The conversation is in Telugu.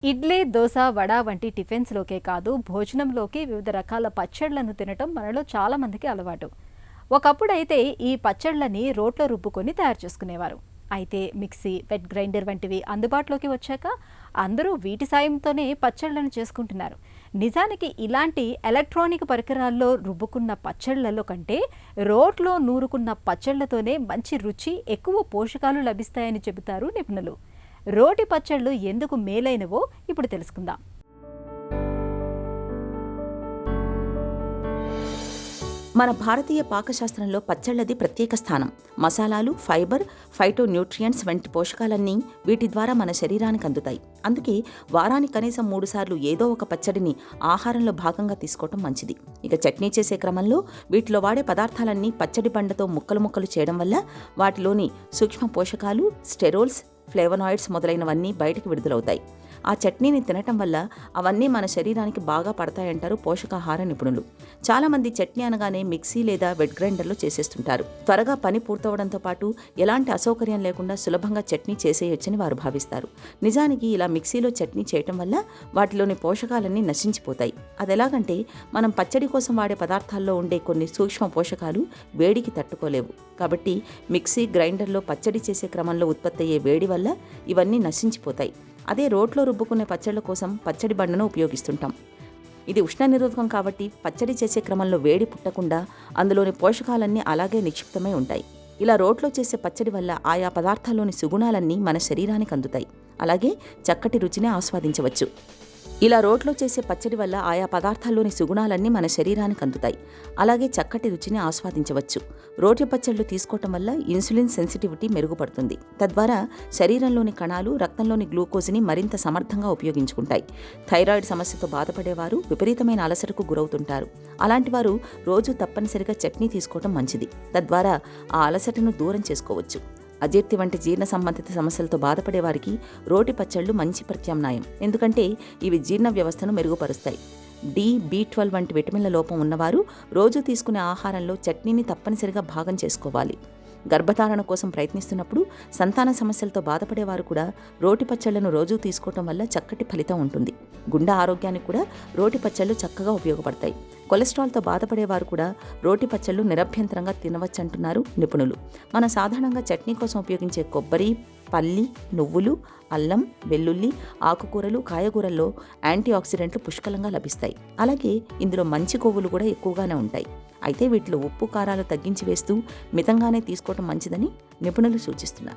ఇడ్లీ, దోస, వడ వంటి టిఫిన్స్‌లోకే కాదు, భోజనంలోకి వివిధ రకాల పచ్చళ్లను తినటం మనలో చాలా మందికి అలవాటు. ఒకప్పుడైతే ఈ పచ్చళ్లని రోట్లో రుబ్బుకొని తయారు చేసుకునేవారు. అయితే మిక్సీ, వెట్ గ్రైండర్ వంటివి అందుబాటులోకి వచ్చాక అందరూ వీటి సాయంతోనే పచ్చళ్లను చేసుకుంటున్నారు. నిజానికి ఇలాంటి ఎలక్ట్రానిక్ పరికరాల్లో రుబ్బుకున్న పచ్చళ్లలో కంటే రోట్లో నూరుకున్న పచ్చళ్లతోనే మంచి రుచి, ఎక్కువ పోషకాలు లభిస్తాయని చెబుతారు నిపుణులు. రోటి పచ్చళ్ళు ఎందుకు మేలైనవో ఇప్పుడు తెలుసుకుందాం. మన భారతీయ పాకశాస్త్రంలో పచ్చళ్లది ప్రత్యేక స్థానం. మసాలాలు, ఫైబర్, ఫైటో న్యూట్రియంట్స్ వంటి పోషకాలన్నీ వీటి ద్వారా మన శరీరానికి అందుతాయి. అందుకే వారానికి కనీసం 3 సార్లు ఏదో ఒక పచ్చడిని ఆహారంలో భాగంగా తీసుకోవటం మంచిది. ఇక చట్నీ చేసే క్రమంలో వీటిలో వాడే పదార్థాలన్నీ పచ్చడి బండతో ముక్కలు ముక్కలు చేయడం వల్ల వాటిలోని సూక్ష్మ పోషకాలు, స్టెరోల్స్, ఫ్లేవనాయిడ్స్ మొదలైనవన్నీ బయటికి విడుదలవుతాయి. ఆ చట్నీని తినటం వల్ల అవన్నీ మన శరీరానికి బాగా పడతాయంటారు పోషకాహార నిపుణులు. చాలామంది చట్నీ అనగానే మిక్సీ లేదా వెట్ గ్రైండర్లో చేసేస్తుంటారు. త్వరగా పని పూర్తవడంతో పాటు ఎలాంటి అసౌకర్యం లేకుండా సులభంగా చట్నీ చేసేయొచ్చని వారు భావిస్తారు. నిజానికి ఇలా మిక్సీలో చట్నీ చేయటం వల్ల వాటిలోని పోషకాలన్నీ నశించిపోతాయి. అదెలాగంటే మనం పచ్చడి కోసం వాడే పదార్థాల్లో ఉండే కొన్ని సూక్ష్మ పోషకాలు వేడికి తట్టుకోలేవు. కాబట్టి మిక్సీ, గ్రైండర్లో పచ్చడి చేసే క్రమంలో ఉత్పత్తి అయ్యే వేడి వల్ల ఇవన్నీ నశించిపోతాయి. అదే రోట్లో రుబ్బుకునే పచ్చళ్ల కోసం పచ్చడి బండను ఉపయోగిస్తుంటాం. ఇది ఉష్ణ నిరోధకం కాబట్టి పచ్చడి చేసే క్రమంలో వేడి పుట్టకుండా అందులోని పోషకాలన్నీ అలాగే నిక్షిప్తమై ఉంటాయి. ఇలా రోట్లో చేసే పచ్చడి వల్ల ఆయా పదార్థాల్లోని సుగుణాలన్నీ మన శరీరానికి అందుతాయి. అలాగే చక్కటి రుచిని ఆస్వాదించవచ్చు. ఇలా రోట్లో చేసే పచ్చడి వల్ల ఆయా పదార్థాల్లోని సుగుణాలన్నీ మన శరీరానికి అందుతాయి. అలాగే చక్కటి రుచిని ఆస్వాదించవచ్చు. రోటి పచ్చళ్ళు తీసుకోవటం వల్ల ఇన్సులిన్ సెన్సిటివిటీ మెరుగుపడుతుంది. తద్వారా శరీరంలోని కణాలు రక్తంలోని గ్లూకోజ్ని మరింత సమర్థంగా ఉపయోగించుకుంటాయి. థైరాయిడ్ సమస్యతో బాధపడేవారు విపరీతమైన అలసటకు గురవుతుంటారు. అలాంటి వారు రోజు తప్పనిసరిగా చట్నీ తీసుకోవటం మంచిది. తద్వారా ఆ అలసటను దూరం చేసుకోవచ్చు. అజీర్తి వంటి జీర్ణ సంబంధిత సమస్యలతో బాధపడే వారికి రోటి పచ్చళ్ళు మంచి ప్రత్యామ్నాయం. ఎందుకంటే ఇవి జీర్ణ వ్యవస్థను మెరుగుపరుస్తాయి. B12 వంటి విటమిన్ల లోపం ఉన్నవారు రోజు తీసుకునే ఆహారంలో చట్నీని తప్పనిసరిగా భాగం చేసుకోవాలి. గర్భధారణ కోసం ప్రయత్నిస్తున్నప్పుడు, సంతాన సమస్యలతో బాధపడేవారు కూడా రోటి పచ్చళ్లను రోజూ తీసుకోవటం వల్ల చక్కటి ఫలితం ఉంటుంది. గుండె ఆరోగ్యానికి కూడా రోటి పచ్చళ్ళు చక్కగా ఉపయోగపడతాయి. కొలెస్ట్రాల్తో బాధపడేవారు కూడా రోటి పచ్చళ్ళు నిరభ్యంతరంగా తినవచ్చంటున్నారు నిపుణులు. మనం సాధారణంగా చట్నీ కోసం ఉపయోగించే కొబ్బరి, పల్లి, నువ్వులు, అల్లం, వెల్లుల్లి, ఆకుకూరలు, కాయగూరల్లో యాంటీ ఆక్సిడెంట్లు పుష్కలంగా లభిస్తాయి. అలాగే ఇందులో మంచి కొవ్వులు కూడా ఎక్కువగానే ఉంటాయి. అయితే వీటిలో ఉప్పు, కారాలు తగ్గించి వేస్తూ మితంగానే తీసుకోవటం మంచిదని నిపుణులు సూచిస్తున్నారు.